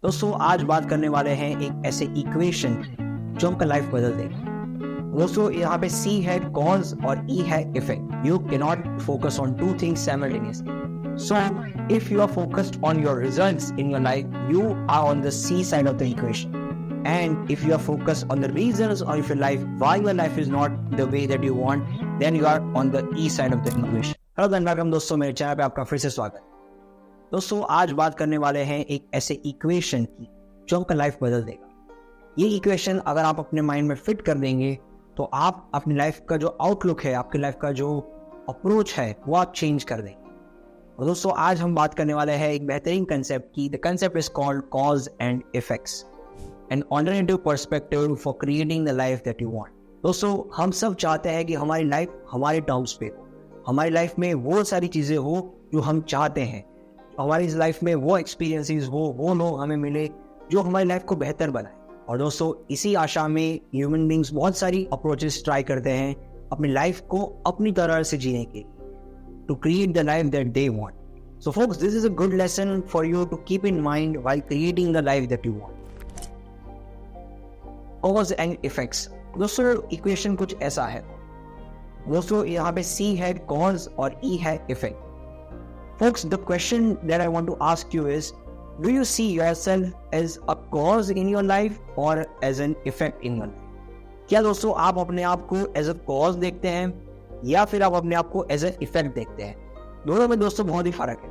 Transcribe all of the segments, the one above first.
दोस्तों आज बात करने वाले हैं एक ऐसे इक्वेशन जो आपका लाइफ बदल देगा। दोस्तों यहाँ पे C है कॉज और E है effect. You can not focus on two things simultaneously. So if you are focused on your results in your life, you are on the C side of the equation. And if you are focused on the reasons of your life, why your life is not the way that you want, then you are on the E side of the equation. Hello welcome दोस्तों, मेरे channel पे आपका फिर से स्वागत है। दोस्तों आज बात करने वाले हैं एक ऐसे इक्वेशन की जो आपका लाइफ बदल देगा। ये इक्वेशन अगर आप अपने माइंड में फिट कर देंगे तो आप अपनी लाइफ का जो आउटलुक है, आपकी लाइफ का जो अप्रोच है, वो आप चेंज कर देंगे। और दोस्तों आज हम बात करने वाले हैं एक बेहतरीन कंसेप्ट की। The concept is called cause and effects, an alternative perspective for creating the life that you want. दोस्तों हम सब चाहते हैं कि हमारी लाइफ हमारे टर्म्स पे हो, हमारी लाइफ में वो सारी चीज़ें हो जो हम चाहते हैं, हमारी लाइफ में वो एक्सपीरियंसेस हो, वो लोग हमें मिले जो हमारी लाइफ को बेहतर बनाए। और दोस्तों इसी आशा में ह्यूमन बींग्स बहुत सारी अप्रोचेस ट्राई करते हैं अपनी लाइफ को अपनी तरह से जीने के लिए, to create the life that they want. So folks, this is a good lesson for you to keep in mind while creating the life that you want. Cause and effects. दोस्तों equation कुछ ऐसा है। दोस्तों यहाँ पे C है cause और E है effect. Folks, the question that I want to ask you is, do you see yourself as a cause in your life or as an effect in your life? क्या दोस्तों आप अपने आप को as a cause देखते हैं या फिर आप अपने आप को as an effect देखते हैं? दोनों में दोस्तों बहुत ही फर्क है।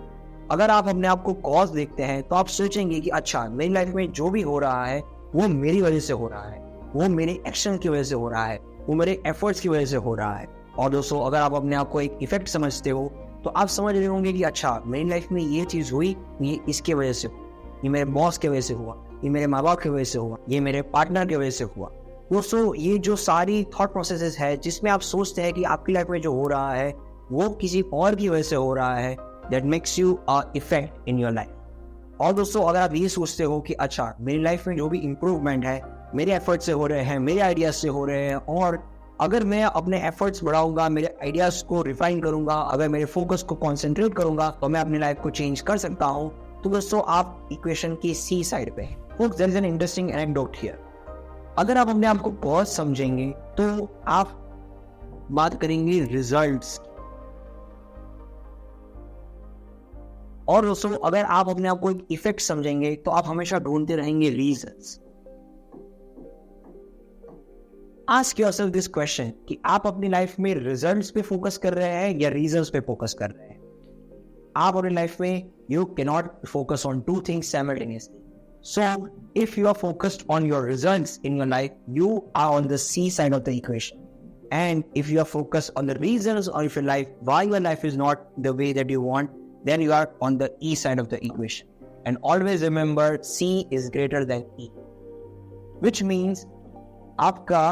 अगर आप अपने आप को cause देखते हैं तो आप सोचेंगे कि अच्छा, मेरी लाइफ में जो भी हो रहा है वो मेरी वजह से हो रहा है, वो मेरे एक्शन की वजह से हो रहा है, वो मेरे एफर्ट्स की वजह से हो रहा है। और दोस्तों अगर आप अपने आप को एक इफेक्ट समझते हो तो आप समझ रहे होंगे कि अच्छा, मेरी लाइफ में ये चीज़ हुई, ये इसके वजह से हुआ, ये मेरे बॉस की वजह से हुआ, ये मेरे माँ बाप की वजह से हुआ, ये मेरे पार्टनर की वजह से हुआ। दोस्तों ये जो सारी थॉट प्रोसेसेस है जिसमें आप सोचते हैं कि आपकी लाइफ में जो हो रहा है वो किसी और की वजह से हो रहा है, that makes you a effect in your life. और दोस्तों अगर आप ये सोचते हो कि अच्छा, मेरी लाइफ में जो भी इम्प्रूवमेंट है मेरे एफर्ट से हो रहे हैं, मेरे आइडियाज से हो रहे हैं, और अगर मैं अपने एफर्ट्स बढ़ाऊंगा, मेरे आइडियाज को रिफाइन करूंगा, अगर मेरे फोकस को कॉन्सेंट्रेट करूंगा तो मैं अपनी लाइफ को चेंज कर सकता हूं। तो दोस्तों आप इक्वेशन की C साइड पे हैं। Folks, there is an interesting anecdote here. अगर आप अपने आप को कॉज समझेंगे तो आप बात करेंगे रिजल्ट्स। और दोस्तों अगर आप अपने आप को एक इफेक्ट समझेंगे तो आप हमेशा ढूंढते रहेंगे reasons. Ask yourself this question कि आप अपनी लाइफ में रिजल्ट्स पे फोकस कर रहे हैं या रीजंस पे फोकस कर रहे हैं। आप अपनी लाइफ में you can not focus on two things simultaneously. So if you are focused on your results in your life, you are on the C side of the equation. And if you are focused on the reasons of your life, why your life is not the way that you want, then you are on the E side of the equation. And always remember, C is greater than E. Which means आपका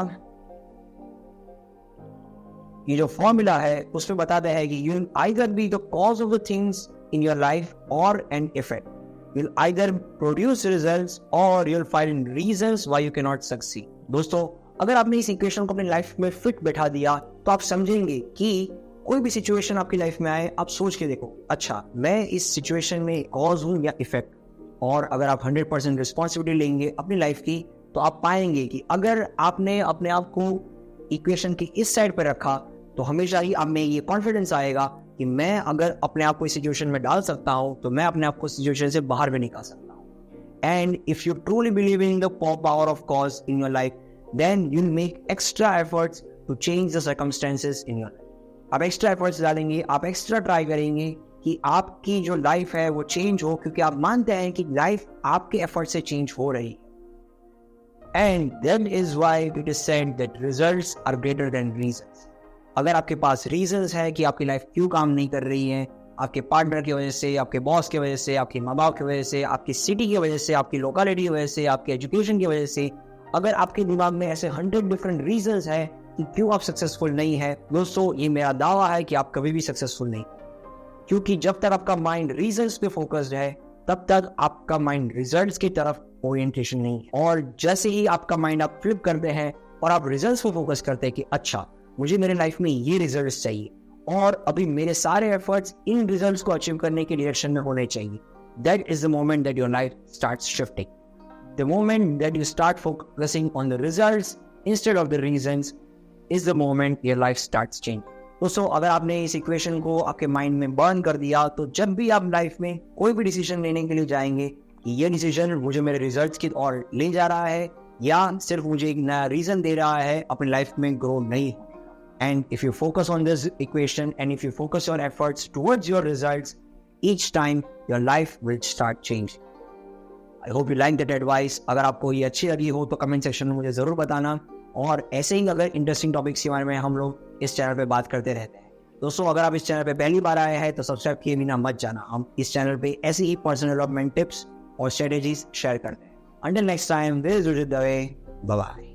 ये जो formula है उसमें बताते हैं कि you will either be the cause of the things in your life or an effect. You'll either produce results or you'll find reasons why you cannot succeed. दोस्तों अगर आपने इस इक्वेशन को अपनी लाइफ में फिट बैठा दिया तो आप समझेंगे कि कोई भी सिचुएशन आपकी लाइफ में आए, आप सोच के देखो, अच्छा मैं इस सिचुएशन में कॉज हूँ या इफेक्ट। और अगर आप 100% रिस्पॉन्सिबिलिटी लेंगे अपनी लाइफ की तो आप पाएंगे कि अगर आपने अपने आप को इक्वेशन की इस साइड पर रखा तो हमेशा ही आप में ये कॉन्फिडेंस आएगा कि मैं अगर अपने आप को इस सिचुएशन में डाल सकता हूँ तो मैं अपने आप को सिचुएशन से बाहर भी निकाल सकता हूँ। And if you truly believe in the power of cause in your life, then you will make extra efforts to change the circumstances in your life. आप एक्स्ट्रा एफर्ट्स डालेंगे, आप एक्स्ट्रा ट्राई करेंगे कि आपकी जो लाइफ है वो change हो, क्योंकि आप मानते हैं कि लाइफ आपके एफर्ट से चेंज हो रही है। And that is why it is said that results are greater than reasons. अगर आपके पास reasons है कि आपकी लाइफ क्यों काम नहीं कर रही है, आपके पार्टनर की वजह से, आपके बॉस की वजह से, आपके माँ बाप की वजह से, आपकी सिटी की वजह से, आपकी लोकेलिटी की वजह से, आपके एजुकेशन की वजह से, अगर आपके दिमाग में ऐसे 100 डिफरेंट रीजंस है कि क्यों आप सक्सेसफुल नहीं है, दोस्तों ये मेरा दावा है कि आप कभी भी सक्सेसफुल नहीं। क्योंकि जब तक आपका माइंड रीजंस पे फोकस्ड है तब तक आपका माइंड रिजल्ट्स की तरफ ओरिएंटेशन नहीं है। और जैसे ही आपका माइंड आप फ्लिप करते हैं और आप रिजल्ट्स पे फोकस करते हैं कि अच्छा, मुझे मेरे लाइफ में ये रिजल्ट्स चाहिए और अभी मेरे सारे एफर्ट्स इन रिजल्ट्स को अचीव करने के डायरेक्शन में होने चाहिए, that is the moment that your life starts shifting. The moment that you start focusing on the results instead of the reasons is the moment your life starts changing. दोस्तों, अगर आपने इस equation को आपके mind में burn कर दिया तो जब भी आप लाइफ में कोई भी डिसीजन लेने के लिए जाएंगे कि ये डिसीजन मुझे मेरे रिजल्ट्स की ओर ले जा रहा है या सिर्फ मुझे एक नया रीजन दे रहा है अपनी लाइफ में ग्रो नहीं होने का. And if you focus on this equation and if you focus your efforts towards your results, each time your life will start change. I hope you like that advice. अगर आपको ये अच्छी लगी हो तो कमेंट सेक्शन में मुझे ज़रूर बताना. और ऐसे ही अगर इंटरेस्टिंग टॉपिक्स के बारे में हम लोग इस चैनल पे बात करते रहते हैं. दोस्तों, अगर आप इस चैनल पे पहली बार आए हैं तो सब्सक्राइब किए बिना मत जाना. हम इस चैनल पे ऐसी ही पर्सनल डेवलपमेंट टिप्स और स्ट्रेटेजीज शेयर करते हैं. Until next time, this is Udit Dave. Bye bye.